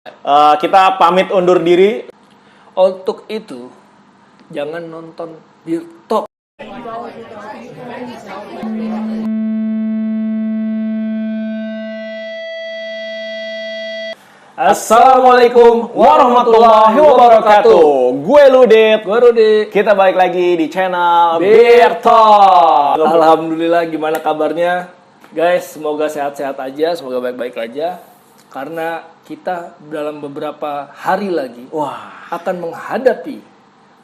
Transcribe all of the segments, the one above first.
Kita pamit undur diri. Untuk itu, jangan nonton Dirtok. Assalamualaikum warahmatullahi wabarakatuh. Gue Ludet. Gue Rudi. Kita balik lagi di channel Dirtok. Alhamdulillah, gimana kabarnya? Guys, semoga sehat-sehat aja, semoga baik-baik aja. Karena kita dalam beberapa hari lagi akan menghadapi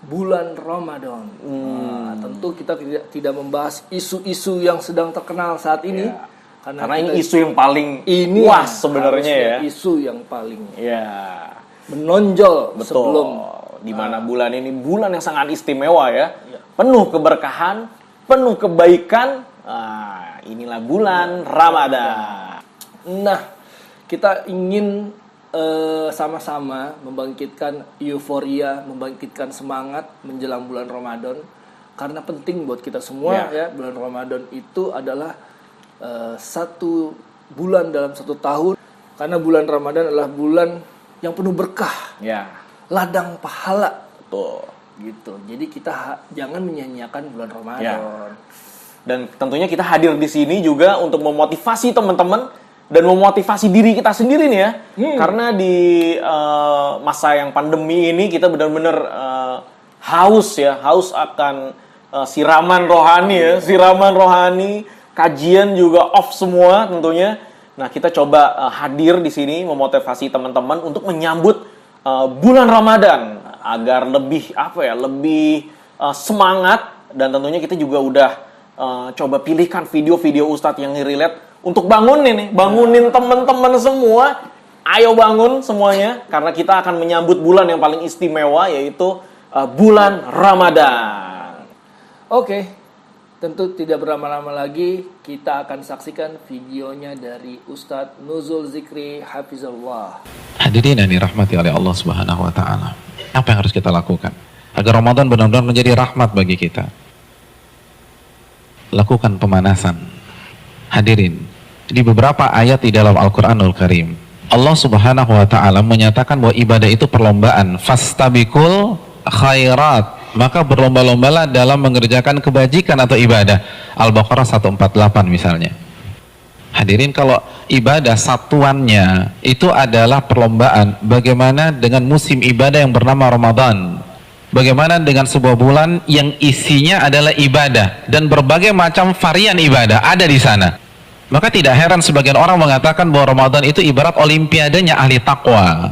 bulan Ramadan. Nah, tentu kita tidak membahas isu-isu yang sedang terkenal saat ini. Karena ini isu yang paling puas sebenarnya ya. Isu yang paling betul. menonjol sebelum di mana bulan ini bulan yang sangat istimewa ya. Penuh keberkahan, penuh kebaikan. Inilah bulan Ramadan. Nah, kita ingin sama-sama membangkitkan euforia, membangkitkan semangat menjelang bulan Ramadan. Karena penting buat kita semua ya, bulan Ramadan itu adalah satu bulan dalam satu tahun. Karena bulan Ramadan adalah bulan yang penuh berkah, ladang pahala. Betul. Gitu. Jadi kita jangan menyanyiakan bulan Ramadan. Dan tentunya kita hadir di sini juga untuk memotivasi teman-teman dan memotivasi diri kita sendiri nih ya. Karena di masa yang pandemi ini kita benar-benar haus akan siraman rohani, kajian juga off semua tentunya. Nah, kita coba hadir di sini memotivasi teman-teman untuk menyambut bulan Ramadan agar lebih semangat, dan tentunya kita juga udah coba pilihkan video-video Ustadz yang relate untuk bangunin teman-teman semua. Ayo bangun semuanya, karena kita akan menyambut bulan yang paling istimewa, yaitu bulan Ramadan. Oke, tentu tidak berlama-lama lagi, kita akan saksikan videonya dari Ustadz Nuzul Zikri Hafizullah. Hadirin yang dirahmati oleh Allah Subhanahu wa taala. Apa yang harus kita lakukan agar Ramadan benar-benar menjadi rahmat bagi kita? Lakukan pemanasan. Hadirin, di beberapa ayat di dalam Al-Qur'anul Karim, Allah Subhanahu wa taala menyatakan bahwa ibadah itu perlombaan. Fastabiqul khairat, maka berlomba-lombalah dalam mengerjakan kebajikan atau ibadah. Al-Baqarah 148 misalnya. Hadirin, kalau ibadah satuannya itu adalah perlombaan, bagaimana dengan musim ibadah yang bernama Ramadan? Bagaimana dengan sebuah bulan yang isinya adalah ibadah dan berbagai macam varian ibadah ada di sana? Maka tidak heran sebagian orang mengatakan bahwa Ramadan itu ibarat olimpiadanya ahli takwa.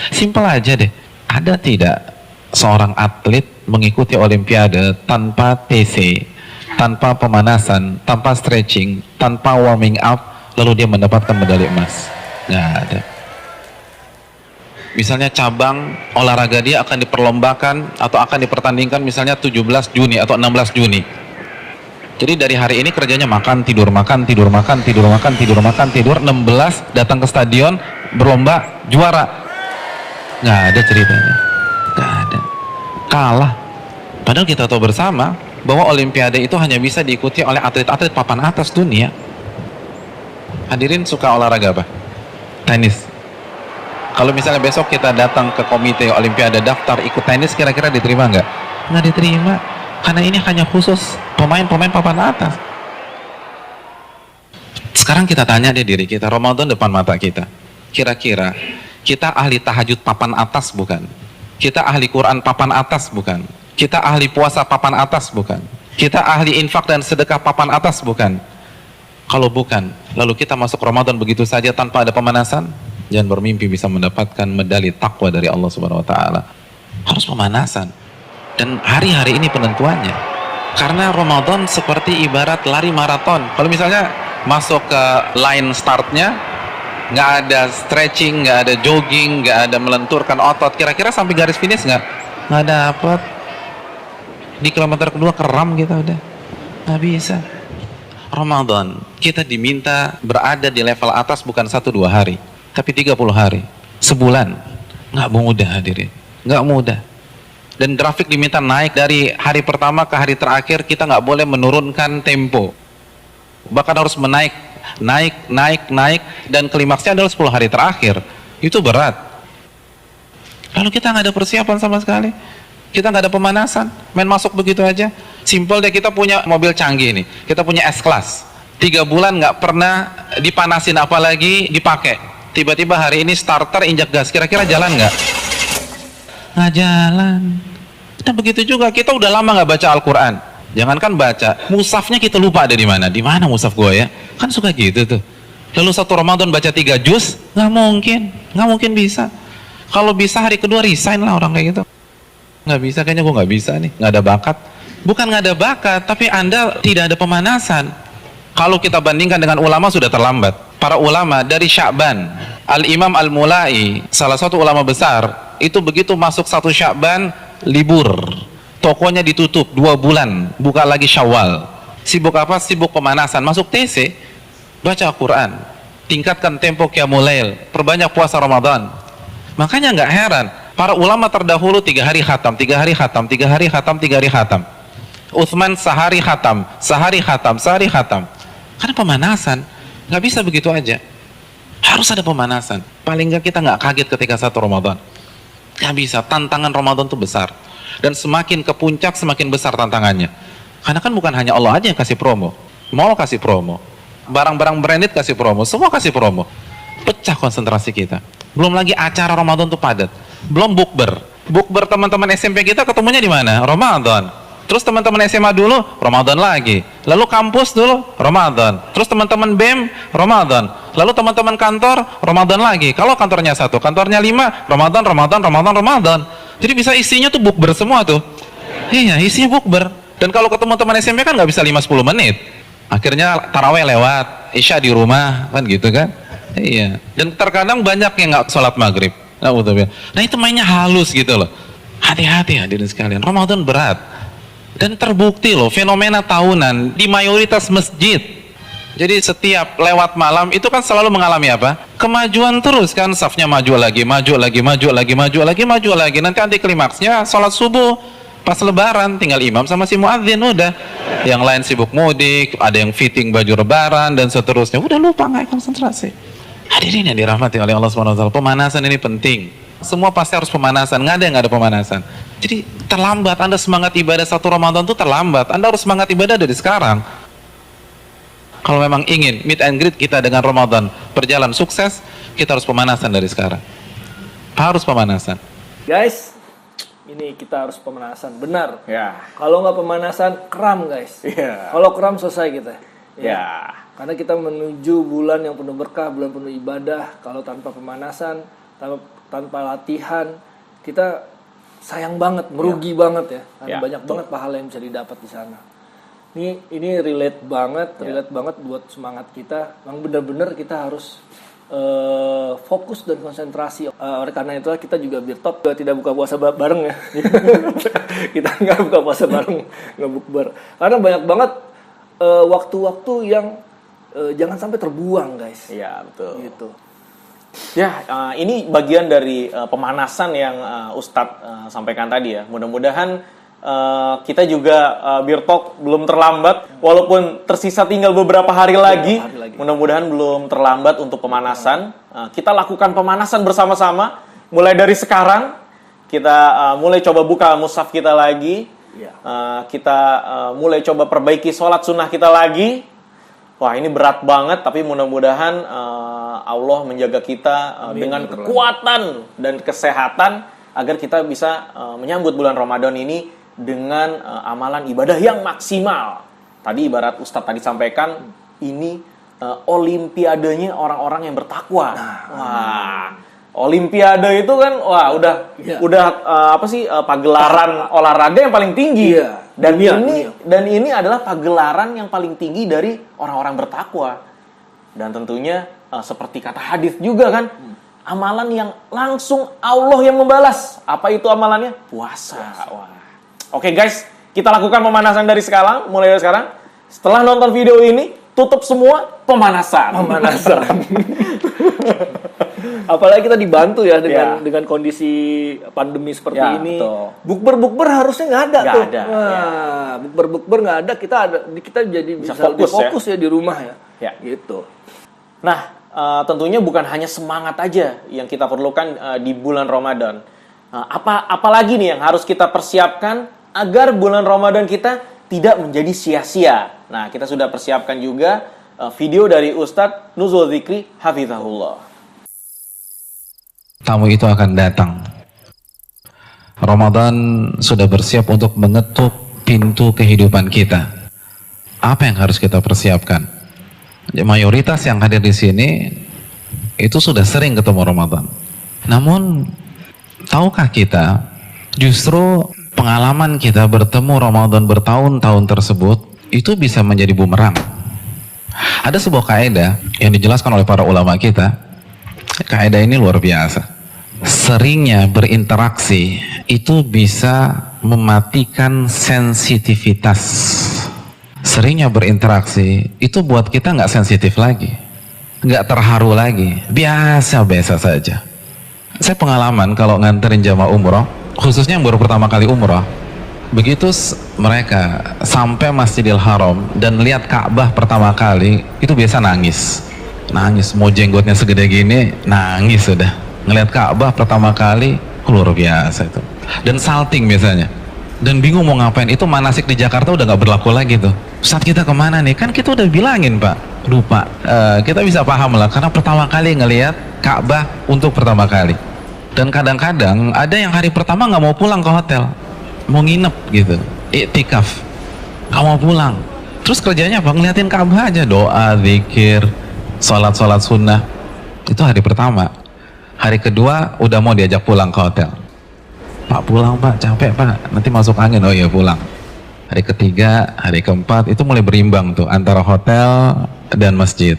Simpel aja deh. Ada tidak seorang atlet mengikuti olimpiade tanpa TC, tanpa pemanasan, tanpa stretching, tanpa warming up, lalu dia mendapatkan medali emas? Nggak ada. Misalnya cabang olahraga dia akan diperlombakan atau akan dipertandingkan misalnya 17 Juni atau 16 Juni. Jadi dari hari ini kerjanya makan, tidur, makan, tidur, makan, tidur, makan, tidur, makan, tidur. 16 datang ke stadion berlomba, juara. Nggak ada ceritanya. Nggak ada. Kalah. Padahal kita tahu bersama bahwa olimpiade itu hanya bisa diikuti oleh atlet-atlet papan atas dunia. Hadirin suka olahraga apa? Tenis. Kalau misalnya besok kita datang ke komite olimpiade daftar ikut tenis, kira-kira diterima nggak? Nggak diterima, karena ini hanya khusus pemain-pemain papan atas. Sekarang kita tanya deh diri kita, Ramadan depan mata kita, kira-kira kita ahli tahajud papan atas bukan? Kita ahli Quran papan atas bukan? Kita ahli puasa papan atas bukan? Kita ahli infak dan sedekah papan atas bukan? Kalau bukan, lalu kita masuk Ramadan begitu saja tanpa ada pemanasan? Jangan bermimpi bisa mendapatkan medali takwa dari Allah Subhanahu wa taala. Harus pemanasan. Dan hari-hari ini penentuannya. Karena Ramadan seperti ibarat lari maraton. Kalau misalnya masuk ke line startnya, nggak ada stretching, nggak ada jogging, nggak ada melenturkan otot, kira-kira sampai garis finish nggak dapat. Di kilometer kedua keram kita udah, nggak bisa. Ramadan kita diminta berada di level atas bukan 1-2 hari, tapi 30 hari, sebulan. Nggak mudah hadirin, nggak mudah. Dan grafik diminta naik dari hari pertama ke hari terakhir, kita nggak boleh menurunkan tempo, bahkan harus naik, dan klimaksnya adalah 10 hari terakhir. Itu berat. Lalu kita nggak ada persiapan sama sekali. Kita nggak ada pemanasan. Main masuk begitu aja. Simpel deh, kita punya mobil canggih nih. Kita punya S-Class. 3 bulan nggak pernah dipanasin, apalagi dipakai. Tiba-tiba hari ini starter injak gas. Kira-kira jalan nggak? Nggak jalan. Nah begitu juga, kita udah lama nggak baca Al-Quran. Jangankan baca, mushafnya kita lupa ada di mana. Di mana mushaf gue ya? Kan suka gitu tuh. Lalu 1 Ramadan baca 3 juz, nggak mungkin bisa. Kalau bisa hari kedua resign lah orang kayak gitu. Nggak bisa, kayaknya gue nggak bisa nih, nggak ada bakat. Bukan nggak ada bakat, tapi Anda tidak ada pemanasan. Kalau kita bandingkan dengan ulama sudah terlambat. Para ulama dari Sya'ban, Al-Imam Al-Mulai, salah satu ulama besar, itu begitu masuk 1 Sya'ban, libur. Tokonya ditutup 2 bulan, buka lagi Syawal. Sibuk apa? Sibuk pemanasan. Masuk TC, baca Al-Quran, tingkatkan tempo Qiyamul Lail, perbanyak puasa Ramadan. Makanya nggak heran, para ulama terdahulu 3 hari khatam, 3 hari khatam, 3 hari khatam, 3 hari khatam. Utsman sehari khatam, sehari khatam, sehari khatam. Karena pemanasan, nggak bisa begitu aja. Harus ada pemanasan. Paling nggak kita nggak kaget ketika 1 Ramadan. Nggak bisa, tantangan Ramadan itu besar. Dan semakin ke puncak, semakin besar tantangannya. Karena kan bukan hanya Allah aja yang kasih promo. Mall kasih promo, barang-barang branded kasih promo, semua kasih promo. Pecah konsentrasi kita. Belum lagi acara Ramadan tuh padat. Belum bukber. Bukber teman-teman SMP kita ketemunya di mana? Ramadan. Terus teman-teman SMA dulu, Ramadan lagi. Lalu kampus dulu, Ramadan. Terus teman-teman BEM, Ramadan. Lalu teman-teman kantor, Ramadan lagi. Kalau kantornya 1, kantornya 5, Ramadan. Jadi bisa isinya tuh bukber semua tuh. Iya, isinya bukber. Dan kalau ketemu teman SMP kan nggak bisa 5-10 menit. Akhirnya taraweh lewat, isya di rumah, kan gitu kan. Iya. Dan terkadang banyak yang nggak sholat maghrib. Nah itu mainnya halus gitu loh. Hati-hati hadirin sekalian, Ramadan berat. Dan terbukti loh, fenomena tahunan di mayoritas masjid. Jadi setiap lewat malam itu kan selalu mengalami apa? Kemajuan terus kan, safnya maju lagi. Nanti anti klimaksnya sholat subuh pas lebaran, tinggal imam sama si muadzin udah. Yang lain sibuk mudik, ada yang fitting baju lebaran dan seterusnya. Udah lupa, nggak konsentrasi. Hadirin yang dirahmati oleh Allah SWT, pemanasan ini penting. Semua pasti harus pemanasan, nggak ada yang nggak ada pemanasan. Jadi terlambat, Anda semangat ibadah 1 Ramadan itu terlambat. Anda harus semangat ibadah dari sekarang. Kalau memang ingin meet and greet kita dengan Ramadan berjalan sukses, kita harus pemanasan dari sekarang. Harus pemanasan. Guys, ini kita harus pemanasan, benar. Ya. Kalau nggak pemanasan, kram guys. Ya. Kalau kram selesai kita. Ya. Karena kita menuju bulan yang penuh berkah, bulan penuh ibadah. Kalau tanpa pemanasan, tanpa latihan, kita sayang banget, merugi banget ya. Karena banyak banget pahala yang bisa didapat di sana. Ini relate banget buat semangat kita. Memang benar-benar kita harus fokus dan konsentrasi. Oleh karena itu kita juga biar top tidak buka puasa bareng ya. Kita nggak buka puasa bareng, nggak bukber. Karena banyak banget waktu-waktu yang jangan sampai terbuang guys. Iya betul. Gitu. Ya, ini bagian dari pemanasan yang Ustadz sampaikan tadi ya. Mudah-mudahan kita juga Beer Talk belum terlambat, walaupun tersisa tinggal beberapa hari lagi. Mudah-mudahan belum terlambat untuk pemanasan. Kita lakukan pemanasan bersama-sama. Mulai dari sekarang, kita mulai coba buka mushaf kita lagi. Kita mulai coba perbaiki sholat sunnah kita lagi. Wah, ini berat banget, tapi mudah-mudahan Allah menjaga kita dengan kekuatan dan kesehatan agar kita bisa menyambut bulan Ramadan ini dengan amalan ibadah yang maksimal. Tadi ibarat Ustadz tadi sampaikan, ini olimpiadenya orang-orang yang bertakwa. Wah, olimpiade itu kan udah pagelaran olahraga yang paling tinggi. Dan ini adalah pagelaran yang paling tinggi dari orang-orang bertakwa. Dan tentunya seperti kata hadis juga kan, amalan yang langsung Allah yang membalas. Apa itu amalannya? Puasa. Wah. Oke guys, kita lakukan pemanasan dari sekarang, mulai dari sekarang. Setelah nonton video ini, tutup semua pemanasan. Apalagi kita dibantu ya dengan kondisi pandemi seperti ini. Bukber harusnya nggak ada tuh. Bukber nggak ada, kita jadi bisa lebih fokus ya di rumah ya. Gitu. Nah, tentunya bukan hanya semangat aja yang kita perlukan di bulan Ramadan. Apalagi nih yang harus kita persiapkan agar bulan Ramadan kita tidak menjadi sia-sia. Nah, kita sudah persiapkan juga video dari Ustadz Nuzul Dzikri Hafizahullah. Tamu itu akan datang. Ramadan sudah bersiap untuk mengetuk pintu kehidupan kita. Apa yang harus kita persiapkan? Mayoritas yang hadir di sini itu sudah sering ketemu Ramadan. Namun, tahukah kita justru pengalaman kita bertemu Ramadan bertahun-tahun tersebut itu bisa menjadi bumerang. Ada sebuah kaidah yang dijelaskan oleh para ulama kita. Kaidah ini luar biasa. Seringnya berinteraksi itu bisa mematikan sensitivitas. Seringnya berinteraksi itu buat kita nggak sensitif lagi, nggak terharu lagi, biasa-biasa saja. Saya pengalaman kalau nganterin jamaah umroh, khususnya yang baru pertama kali umroh, begitu mereka sampai Masjidil Haram dan lihat Ka'bah pertama kali, itu biasa nangis, mau jenggotnya segede gini, nangis sudah. Ngelihat Ka'bah pertama kali, luar biasa itu. Dan salting biasanya. Dan bingung mau ngapain. Itu manasik di Jakarta udah nggak berlaku lagi tuh. Ustaz, kita kemana nih? Kan kita udah bilangin Pak. Lupa. Kita bisa paham lah. Karena pertama kali ngelihat Ka'bah untuk pertama kali. Dan kadang-kadang ada yang hari pertama nggak mau pulang ke hotel. Mau nginep gitu. Iktikaf. Nggak mau pulang. Terus kerjanya apa? Ngeliatin Ka'bah aja. Doa, zikir, sholat sunnah. Itu hari pertama. Hari kedua udah mau diajak pulang ke hotel. Pak, pulang Pak, capek Pak, nanti masuk angin. Oh iya, pulang. Hari ketiga, hari keempat itu mulai berimbang tuh antara hotel dan masjid.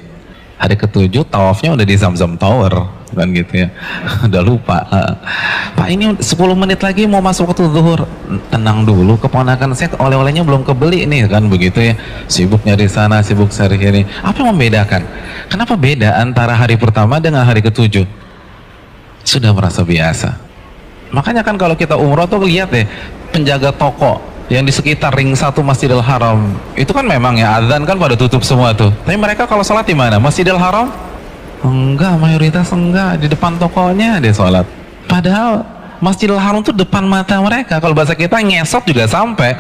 Hari ketujuh tawafnya udah di Zamzam Tower kan gitu ya. Udah lupa. Pak, ini 10 menit lagi mau masuk waktu zuhur. Tenang dulu, keponakan saya oleh-olehnya belum kebeli nih kan begitu ya. Sibuk nyari sana, sibuk cari sini. Apa yang membedakan? Kenapa beda antara hari pertama dengan hari ketujuh? Sudah merasa biasa. Makanya kan kalau kita umroh tuh lihat deh, penjaga toko yang di sekitar ring 1 Masjidil Haram itu kan memang ya azan kan pada tutup semua tuh. Tapi mereka kalau sholat di mana? Masjidil Haram? Enggak, mayoritas enggak, di depan tokonya deh sholat. Padahal Masjidil Haram tuh depan mata mereka. Kalau bahasa kita ngesot juga sampai.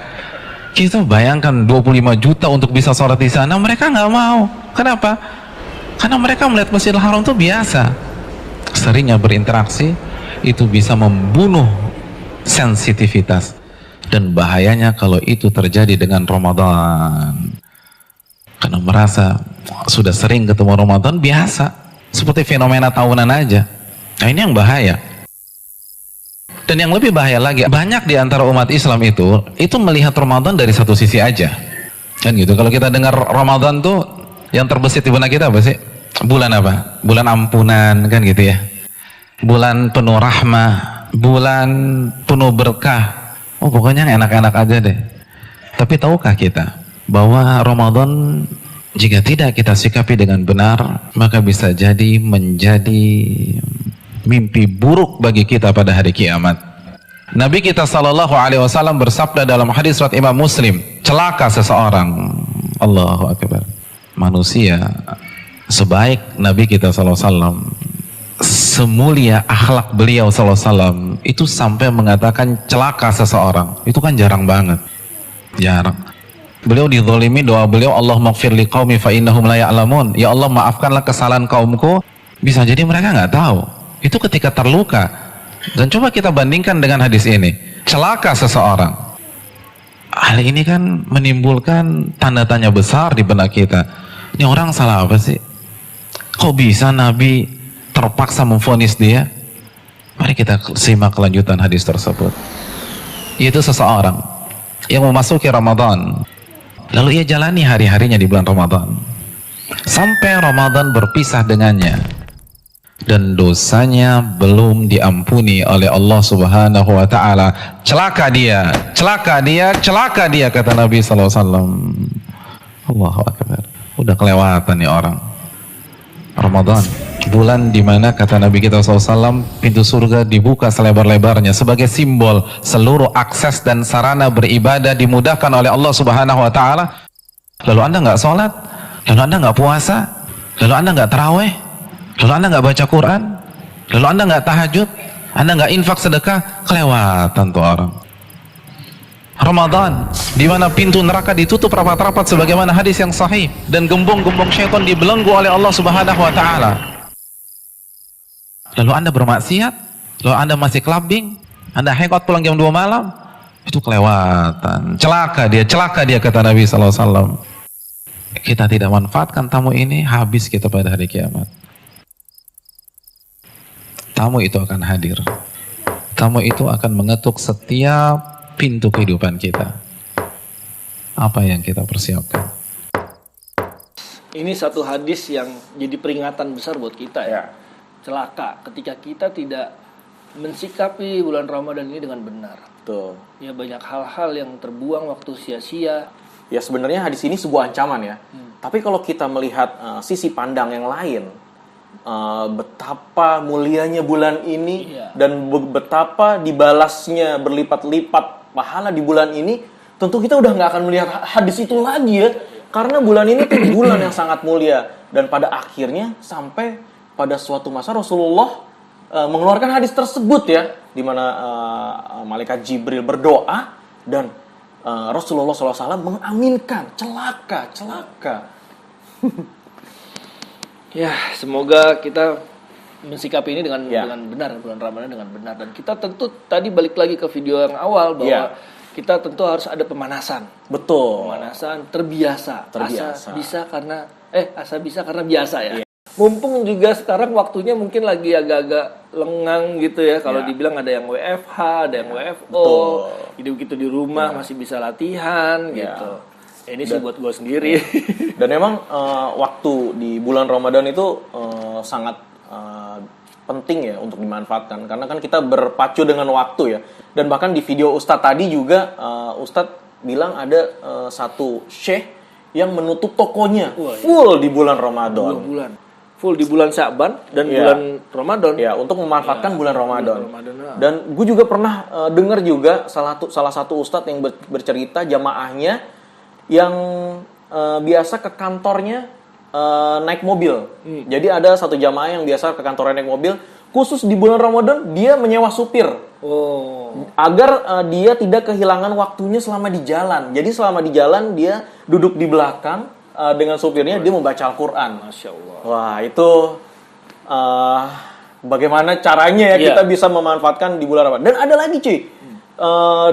Kita bayangkan 25 juta untuk bisa sholat di sana, mereka nggak mau. Kenapa? Karena mereka melihat Masjidil Haram tuh biasa. Seringnya berinteraksi itu bisa membunuh sensitivitas, dan bahayanya kalau itu terjadi dengan Ramadan, karena merasa sudah sering ketemu Ramadan biasa, seperti fenomena tahunan aja. Nah, ini yang bahaya. Dan yang lebih bahaya lagi, banyak di antara umat Islam itu melihat Ramadan dari satu sisi aja kan gitu. Kalau kita dengar Ramadan tuh yang terbesit di benak kita apa sih? Bulan apa? Bulan ampunan kan gitu ya. Bulan penuh rahmah, bulan penuh berkah. Oh, pokoknya enak-enak aja deh. Tapi tahukah kita bahwa Ramadan jika tidak kita sikapi dengan benar, maka bisa jadi menjadi mimpi buruk bagi kita pada hari kiamat. Nabi kita sallallahu alaihi wasallam bersabda dalam hadis riwayat Imam Muslim, celaka seseorang. Allahu akbar. Manusia sebaik Nabi kita sallallahu alaihi wasallam, semulia akhlak beliau sallallahu alaihi wasallam, itu sampai mengatakan celaka seseorang. Itu kan jarang banget. Jarang. Beliau dizalimi, doa beliau, Allahumma ighfir liqaumi fa innahum la ya'lamun. Ya Allah, maafkanlah kesalahan kaumku. Bisa jadi mereka nggak tahu. Itu ketika terluka. Dan coba kita bandingkan dengan hadis ini. Celaka seseorang. Hal ini kan menimbulkan tanda tanya besar di benak kita. Ini orang salah apa sih? Kok bisa Nabi terpaksa memvonis dia? Mari kita simak kelanjutan hadis tersebut. Yaitu seseorang yang memasuki Ramadan, lalu ia jalani hari-harinya di bulan Ramadan sampai Ramadan berpisah dengannya, dan dosanya belum diampuni oleh Allah Subhanahu wa taala. Celaka dia, celaka dia, celaka dia, kata Nabi sallallahu alaihi wasallam. Allahu akbar. Udah kelewatan nih orang. Ramadan, bulan dimana kata Nabi kita SAW, pintu surga dibuka selebar-lebarnya sebagai simbol seluruh akses dan sarana beribadah dimudahkan oleh Allah Subhanahu wa taala. Lalu Anda nggak sholat, lalu Anda nggak puasa, lalu Anda nggak taraweh, Lalu Anda nggak baca Quran, lalu Anda nggak tahajud, Anda nggak infak sedekah, kelewatan tuh orang. Ramadan, di mana pintu neraka ditutup rapat-rapat sebagaimana hadis yang sahih, dan gembong-gembong syaitan dibelenggu oleh Allah Subhanahu wa taala. Lalu Anda bermaksiat, lalu Anda masih clubbing, Anda hangout pulang jam 2 malam, itu kelewatan. Celaka dia kata Nabi SAW. Kita tidak manfaatkan tamu ini, habis kita pada hari kiamat. Tamu itu akan hadir. Tamu itu akan mengetuk setiap pintu kehidupan kita. Apa yang kita persiapkan? Ini satu hadis yang jadi peringatan besar buat kita ya. Celaka ketika kita tidak mensikapi bulan Ramadan ini dengan benar. Betul. Ya banyak hal-hal yang terbuang waktu sia-sia. Ya sebenarnya hadis ini sebuah ancaman ya. Tapi kalau kita melihat sisi pandang yang lain, betapa mulianya bulan ini dan betapa dibalasnya berlipat-lipat pahala di bulan ini, tentu kita udah nggak akan melihat hadis itu lagi ya, karena bulan ini tuh bulan yang sangat mulia. Dan pada akhirnya sampai pada suatu masa Rasulullah mengeluarkan hadis tersebut ya, di mana malaikat Jibril berdoa dan Rasulullah SAW mengaminkan, celaka. Ya, semoga kita mensikapi ini dengan benar, bulan Ramadan dengan benar. Dan kita tentu tadi balik lagi ke video yang awal bahwa kita tentu harus ada pemanasan. Betul. Pemanasan terbiasa. Asa bisa karena biasa ya. Mumpung juga sekarang waktunya mungkin lagi agak-agak lengang gitu ya. Kalau dibilang ada yang WFH, ada yang WFO, hidup gitu di rumah masih bisa latihan gitu. Ini sih buat gue sendiri. Dan memang waktu di bulan Ramadan itu sangat penting ya untuk dimanfaatkan, karena kan kita berpacu dengan waktu ya. Dan bahkan di video Ustadz tadi juga Ustadz bilang ada satu syekh yang menutup tokonya full di bulan Ramadan. 2 bulan. Full di bulan Sya'ban dan bulan Ramadan. Ya, untuk memanfaatkan bulan Ramadan. Dan gue juga pernah dengar juga salah satu ustadz yang bercerita jamaahnya yang biasa ke kantornya naik mobil. Jadi ada satu jamaah yang biasa ke kantornya naik mobil, khusus di bulan Ramadan dia menyewa supir. Agar dia tidak kehilangan waktunya selama di jalan. Jadi selama di jalan dia duduk di belakang dengan supirnya, dia membaca Al-Quran. Masya Allah. Wah, itu bagaimana caranya ya kita bisa memanfaatkan di bulan Ramadan. Dan ada lagi cuy,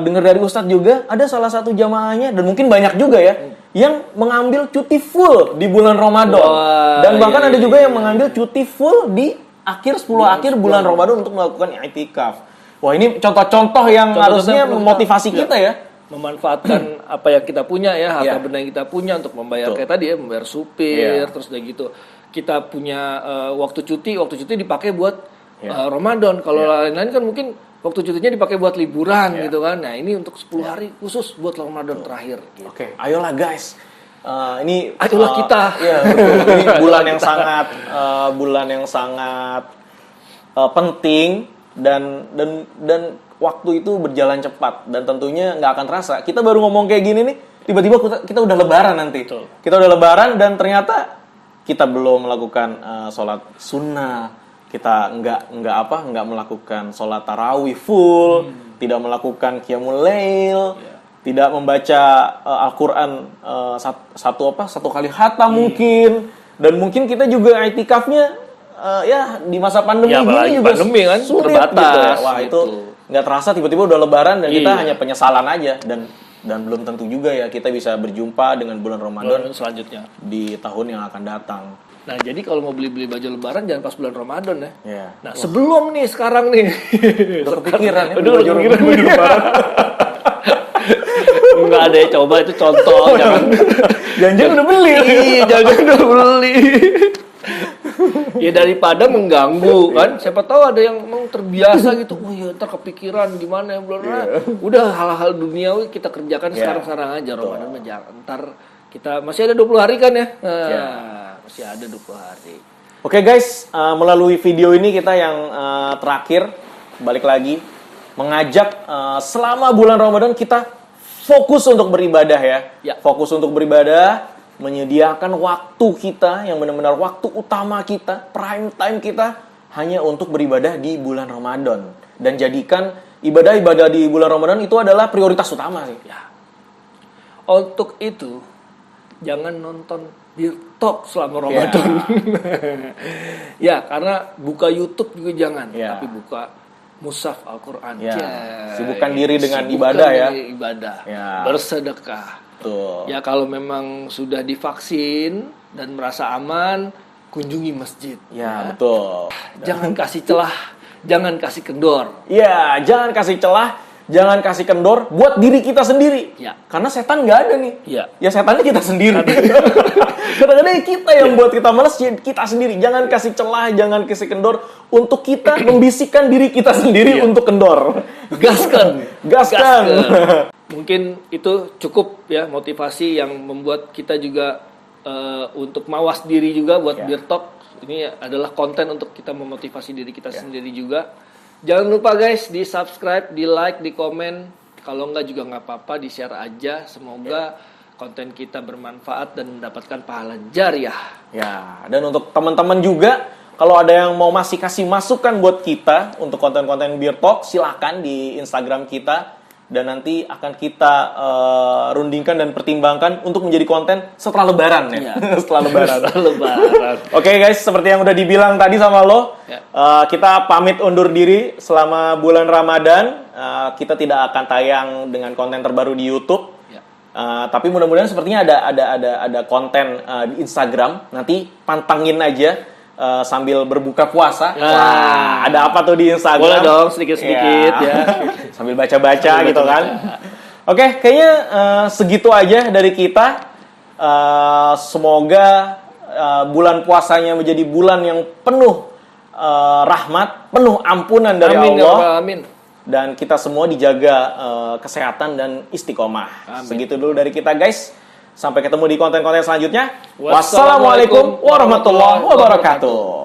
dengar dari Ustadz juga, ada salah satu jamaahnya, dan mungkin banyak juga ya, yang mengambil cuti full di bulan Ramadan. Dan bahkan ada juga yang mengambil cuti full di akhir 10 akhir bulan Ramadan untuk melakukan i'tikaf. Wah, ini contoh-contoh yang harusnya memotivasi kita ya. Memanfaatkan apa yang kita punya ya, harta benda yang kita punya untuk membayar kayak tadi ya, membayar supir, terus udah gitu. Kita punya waktu cuti dipakai buat Ramadan. Kalau lain-lain kan mungkin waktu cutinya dipakai buat liburan gitu kan. Nah, ini untuk 10 hari khusus buat Ramadan terakhir gitu. Oke, ayolah guys. Ayolah kita. Iya, betul. Ini bulan yang sangat penting dan waktu itu berjalan cepat dan tentunya nggak akan terasa. Kita baru ngomong kayak gini nih, tiba-tiba kita udah lebaran nanti. Betul. Kita udah lebaran dan ternyata kita belum melakukan sholat sunnah. Kita nggak melakukan sholat tarawih full, tidak melakukan qiyamul lail, tidak membaca Al-Quran satu kali khatam mungkin. Dan mungkin kita juga i'tikafnya di masa pandemi gini juga pandemi kan, sulit terbatas gitu ya. Wah, gitu. itu nggak terasa tiba-tiba udah lebaran dan kita hanya penyesalan aja, dan belum tentu juga ya kita bisa berjumpa dengan bulan Ramadan selanjutnya di tahun yang akan datang. Nah, jadi kalau mau beli baju lebaran jangan pas bulan Ramadan ya. Nah, Wah, sebelum nih sekarang nih udah kepikiran ya baju lebaran. Enggak ada, coba itu contoh. Jangan udah beli. Jangan udah beli. Ya daripada mengganggu kan. Siapa tahu ada yang emang terbiasa gitu. Oh iya, ntar kepikiran gimana ya bulan Ramadan. Udah hal-hal duniawi kita kerjakan sekarang-sekarang aja. Ramadan mah jangan. Ntar kita masih ada 20 hari kan ya. Masih ada 20 hari. Oke guys, melalui video ini kita yang terakhir balik lagi mengajak selama bulan Ramadan kita fokus untuk beribadah ya. Fokus untuk beribadah menyediakan waktu kita yang benar-benar waktu utama kita, prime time kita hanya untuk beribadah di bulan Ramadan. Dan jadikan ibadah-ibadah di bulan Ramadan itu adalah prioritas utama sih. Ya. Untuk itu, jangan nonton Beer Talk selama Ramadan. Ya, karena buka YouTube juga jangan, tapi buka Mushaf Al-Quran. Sibukkan diri dengan ibadah ya. Ibadah. Bersedekah. Betul. Ya, kalau memang sudah divaksin dan merasa aman, kunjungi masjid. Ya, betul. Jangan kasih celah, jangan kasih kendor. Ya, jangan kasih celah, jangan kasih kendor buat diri kita sendiri. Ya. Karena setan nggak ada nih. Ya, setannya kita sendiri. Kadang-kadang kita yang buat kita malas, kita sendiri. Jangan kasih celah, jangan kasih kendor untuk kita membisikkan diri kita sendiri untuk kendor. Gaskan. Mungkin itu cukup ya motivasi yang membuat kita juga untuk mawas diri juga buat Beer Talk. Ini adalah konten untuk kita memotivasi diri kita sendiri juga. Jangan lupa guys, di subscribe, di like, di komen. Kalau enggak juga nggak apa-apa, di share aja. Semoga konten kita bermanfaat dan mendapatkan pahala jariah. Ya, dan untuk teman-teman juga, kalau ada yang mau kasih masukan buat kita untuk konten-konten Beer Talk, silakan di Instagram kita. Dan nanti akan kita rundingkan dan pertimbangkan untuk menjadi konten setelah Lebaran ya. Setelah Lebaran. Oke guys, seperti yang udah dibilang tadi sama lo, kita pamit undur diri selama bulan Ramadan. Kita tidak akan tayang dengan konten terbaru di YouTube. Tapi mudah-mudahan sepertinya ada konten di Instagram. Nanti pantengin aja. Sambil berbuka puasa. Wah, ada apa tuh di Instagram? Boleh dong, sedikit-sedikit ya. Sambil baca-baca gitu kan. Oke, kayaknya segitu aja dari kita. Semoga bulan puasanya menjadi bulan yang penuh rahmat, penuh ampunan dari Allah. Amin. Dan kita semua dijaga kesehatan dan istiqomah. Amin. Segitu dulu dari kita guys. Sampai ketemu di konten-konten selanjutnya. Wassalamualaikum warahmatullahi wabarakatuh.